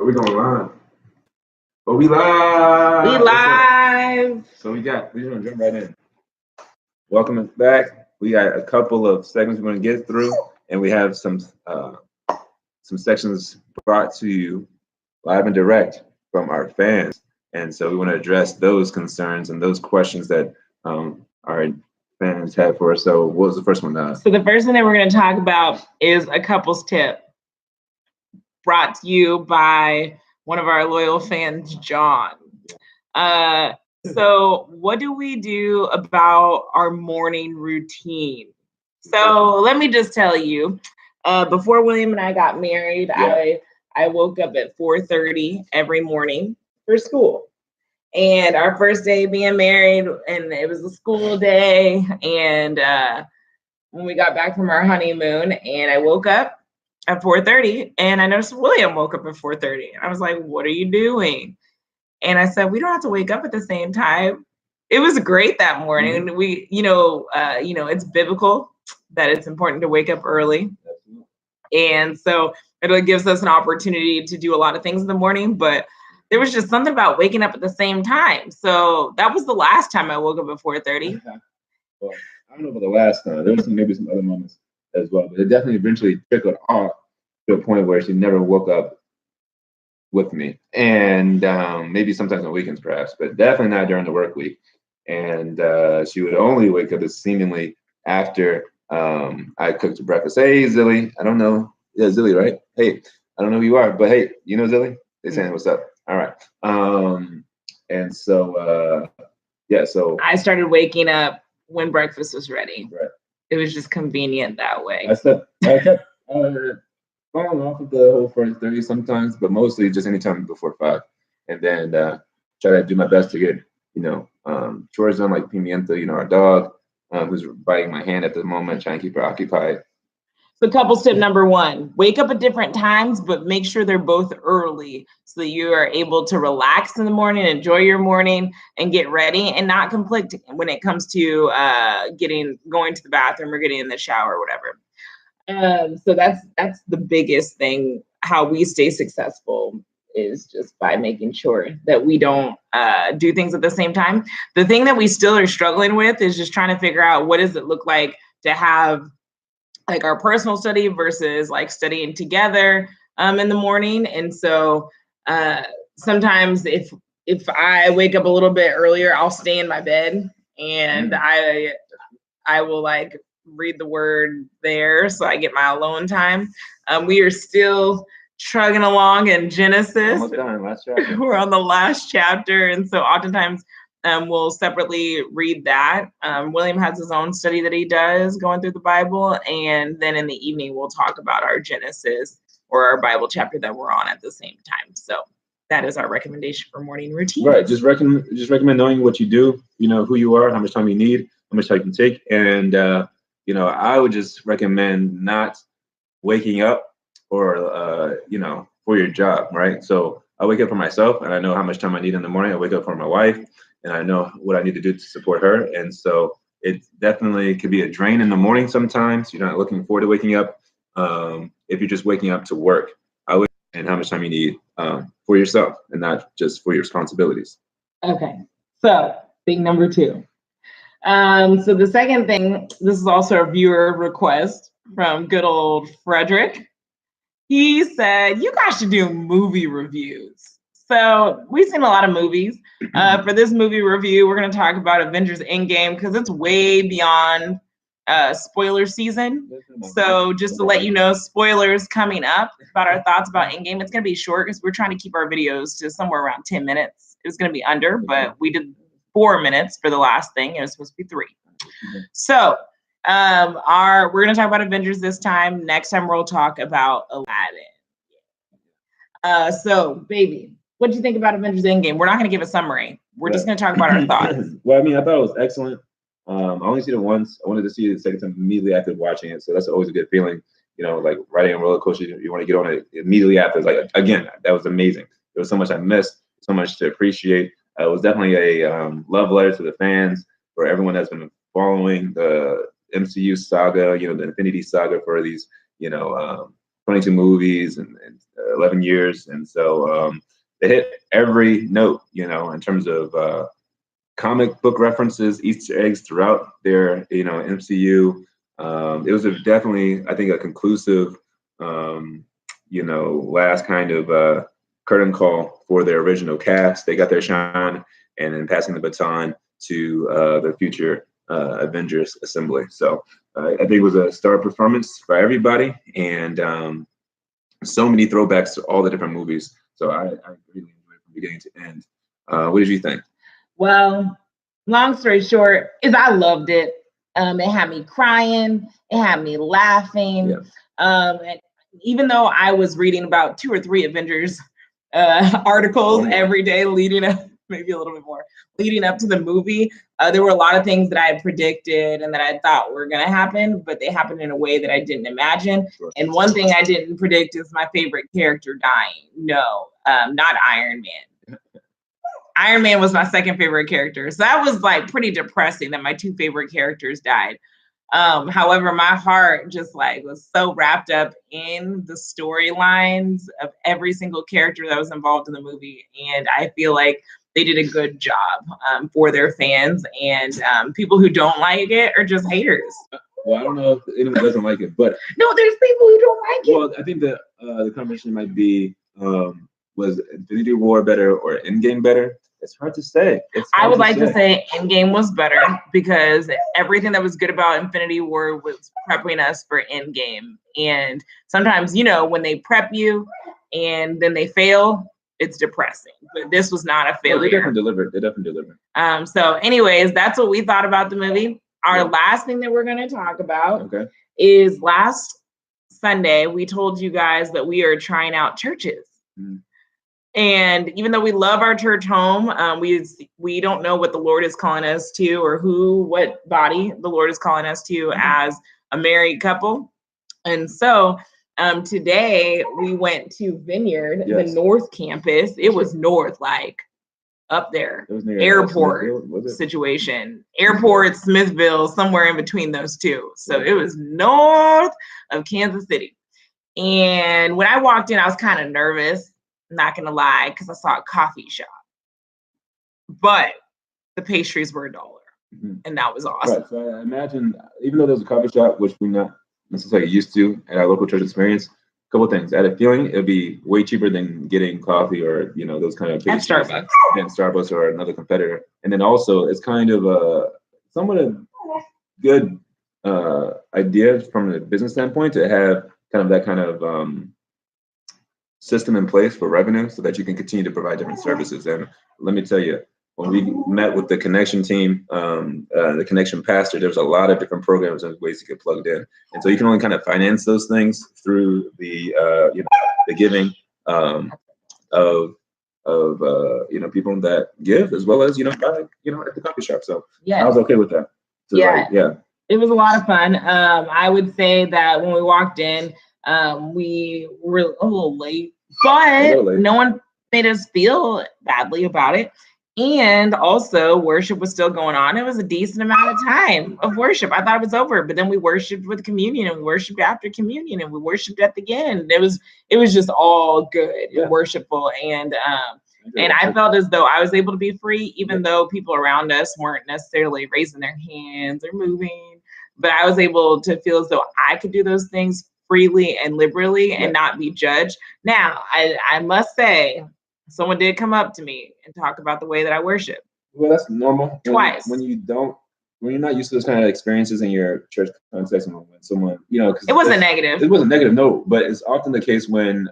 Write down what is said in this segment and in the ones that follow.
Are we going live? Oh, we live! We live! So we're gonna jump right in. Welcome back. We got a couple of segments we're gonna get through, and we have some sections brought to you live and direct from our fans. And so we want to address those concerns and those questions that our fans have for us. So what was the first one? So the first thing that we're going to talk about is a couple's tip brought to you by one of our loyal fans, John. So what do we do about our morning routine? So let me just tell you, before William and I got married, I woke up at 4:30 every morning for school. And our first day being married, and it was a school day. And when we got back from our honeymoon, and I woke up at 4:30, and I noticed William woke up at 4:30. I was like, "What are you doing?" And I said, "We don't have to wake up at the same time." It was great that morning. Mm-hmm. We, it's biblical that it's important to wake up early. And so it gives us an opportunity to do a lot of things in the morning, but there was just something about waking up at the same time. So that was the last time I woke up at 4:30. Well, I don't know about the last time. There was maybe some other moments as well, but it definitely eventually trickled off to a point where she never woke up with me. And maybe sometimes on weekends perhaps, but definitely not during the work week. And she would only wake up seemingly after I cooked breakfast. Hey, Zilly. I don't know. Yeah, Zilly, right? Hey, I don't know who you are, but hey, you know Zilly? They saying what's up. All right. And so, so I started waking up when breakfast was ready. Right. It was just convenient that way. I kept falling off of the whole 4:30 sometimes, but mostly just anytime before 5. And then try to do my best to get, chores done, like Pimienta, our dog, who's biting my hand at the moment, trying to keep her occupied. So couples tip number 1, wake up at different times, but make sure they're both early so that you are able to relax in the morning, enjoy your morning, and get ready and not conflict when it comes to going to the bathroom or getting in the shower or whatever. So that's the biggest thing. How we stay successful is just by making sure that we don't do things at the same time. The thing that we still are struggling with is just trying to figure out what does it look like to have like our personal study versus like studying together in the morning. And so sometimes if I wake up a little bit earlier, I'll stay in my bed and I will like read the word there. So I get my alone time. We are still trugging along in Genesis. Almost done, last chapter. We're on the last chapter. And so oftentimes we'll separately read that. William has his own study that he does going through the Bible. And then in the evening, we'll talk about our Genesis or our Bible chapter that we're on at the same time. So that is our recommendation for morning routine. Right. Just recommend knowing what you do, who you are, how much time you need, how much time you can take. And, I would just recommend not waking up for your job. Right. So I wake up for myself and I know how much time I need in the morning. I wake up for my wife. And I know what I need to do to support her. And so it definitely could be a drain in the morning sometimes. You're not looking forward to waking up. If you're just waking up to work, and how much time you need for yourself and not just for your responsibilities. Okay. So thing number 2. So the second thing, this is also a viewer request from good old Frederick. He said, you guys should do movie reviews. So we've seen a lot of movies. For this movie review, we're going to talk about Avengers Endgame because it's way beyond spoiler season. So just to let you know, spoilers coming up about our thoughts about Endgame. It's going to be short because we're trying to keep our videos to somewhere around 10 minutes. It was going to be under, but we did 4 minutes for the last thing. It was supposed to be 3. So we're going to talk about Avengers this time. Next time we'll talk about Aladdin. So baby, what do you think about Avengers Endgame? We're not going to give a summary. We're just going to talk about our thoughts. Well, I mean, I thought it was excellent. I only seen it once. I wanted to see it the second time immediately after watching it. So that's always a good feeling. Like riding a roller coaster, you want to get on it immediately after. It's like, again, that was amazing. There was so much I missed, so much to appreciate. It was definitely a love letter to the fans, for everyone that's been following the MCU saga, the Infinity Saga for these, 22 movies and 11 years. And so they hit every note, you know, in terms of comic book references, Easter eggs throughout their, you know, MCU. It was definitely, I think, a conclusive, you know, last kind of curtain call for their original cast. They got their shine, and then passing the baton to the future Avengers assembly. So I think it was a star performance by everybody, and so many throwbacks to all the different movies. So I really enjoyed it from beginning to end. What did you think? Well, long story short is I loved it. It had me crying. It had me laughing. Yeah. And even though I was reading about 2 or 3 Avengers articles every day leading up, maybe a little bit more, leading up to the movie, there were a lot of things that I had predicted and that I thought were going to happen, but they happened in a way that I didn't imagine. Sure. And one thing I didn't predict is my favorite character dying. No, not Iron Man. Iron Man was my second favorite character. So that was like pretty depressing that my 2 favorite characters died. However, my heart just like was so wrapped up in the storylines of every single character that was involved in the movie. And I feel like they did a good job for their fans, and people who don't like it are just haters. Well, I don't know if anyone doesn't like it, but no, there's people who don't like it. Well, I think the conversation might be, was Infinity War better or Endgame better? It's hard to say. I would like to say Endgame was better because everything that was good about Infinity War was prepping us for Endgame. And sometimes, you know, when they prep you and then they fail, it's depressing. But this was not a failure. They definitely delivered. So anyways, that's what we thought about the movie. Our last thing that we're going to talk about Okay. is last Sunday, we told you guys that we are trying out churches. Mm. And even though we love our church home, we don't know what the Lord is calling us to, or what body the Lord is calling us to as a married couple. And so today we went to Vineyard, the North Campus. It was north, like up there, airport situation, airport, Smithville, somewhere in between those two. So it was north of Kansas City. And when I walked in, I was kind of nervous. Not gonna lie, because I saw a coffee shop, but the pastries were $1, and that was awesome. Right. So I imagine, even though there's a coffee shop, which we're not necessarily used to at our local church experience, a couple of things. I had a feeling it'd be way cheaper than getting coffee or those kind of pastries at Starbucks. Than Starbucks or another competitor. And then also, it's kind of a somewhat a good idea from a business standpoint to have kind of that kind of system in place for revenue so that you can continue to provide different services. And let me tell you, when we met with the connection team, the connection pastor, there's a lot of different programs and ways to get plugged in. And so you can only kind of finance those things through the the giving of people that give, as well as buy at the coffee shop. So I was okay with that. So it was a lot of fun. I would say that when we walked in, we were a little late, but no one made us feel badly about it. And also, worship was still going on. It was a decent amount of time of worship. I thought it was over, but then we worshiped with communion, and we worshiped after communion, and we worshiped at the end. It was just all good and worshipful. And I felt as though I was able to be free, even though people around us weren't necessarily raising their hands or moving. But I was able to feel as though I could do those things freely and liberally and not be judged. Now, I must say, someone did come up to me and talk about the way that I worship. Well, that's normal. Twice. When you're not used to those kind of experiences in your church context, when someone, because it wasn't negative. It wasn't negative, no, but it's often the case when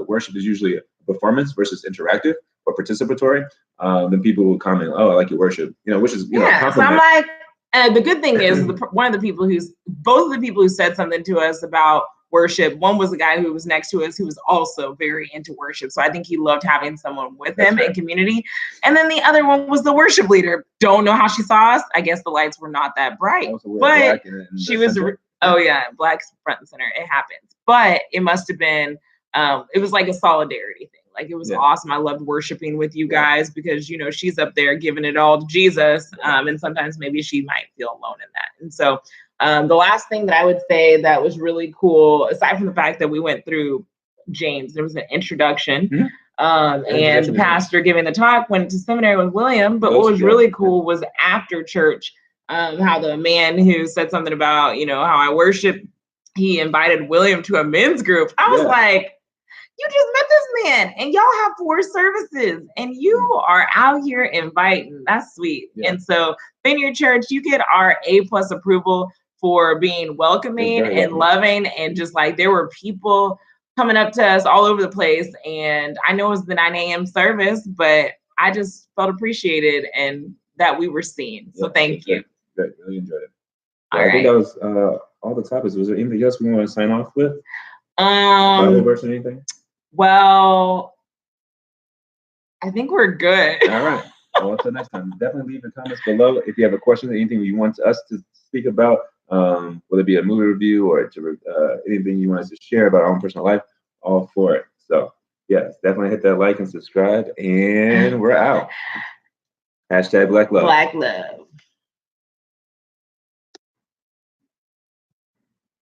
worship is usually a performance versus interactive or participatory. Then people will comment, "Oh, I like your worship," which is So I'm like. The good thing is both of the people who said something to us about worship, one was the guy who was next to us who was also very into worship. So I think he loved having someone with him in community. And then the other one was the worship leader. Don't know how she saw us. I guess the lights were not that bright, but she was, black front and center. It happens. But it must have been, it was like a solidarity thing. Like, it was awesome. I loved worshiping with you guys because, she's up there giving it all to Jesus. And sometimes maybe she might feel alone in that. And so The last thing that I would say that was really cool, aside from the fact that we went through James, there was an introduction. And the pastor giving the talk went to seminary with William. But what was really cool was after church, how the man who said something about, how I worship, he invited William to a men's group. I was like, you just met this man and y'all have 4 services and you are out here inviting. That's sweet. And so Vineyard Church, you get our A+ approval for being welcoming and loving, and just like there were people coming up to us all over the place. And I know it was the 9 a.m. service, but I just felt appreciated and that we were seen. So thank you. Great. Really enjoyed it. I think that was all the topics. Was there anything else we want to sign off with? Bible verse or anything? Well, I think we're good. All right. Well, until next time, definitely leave your comments below if you have a question or anything you want us to speak about, whether it be a movie review or anything you want us to share about our own personal life, all for it. So, yes, definitely hit that like and subscribe, and we're out. #BlackLove. Black love.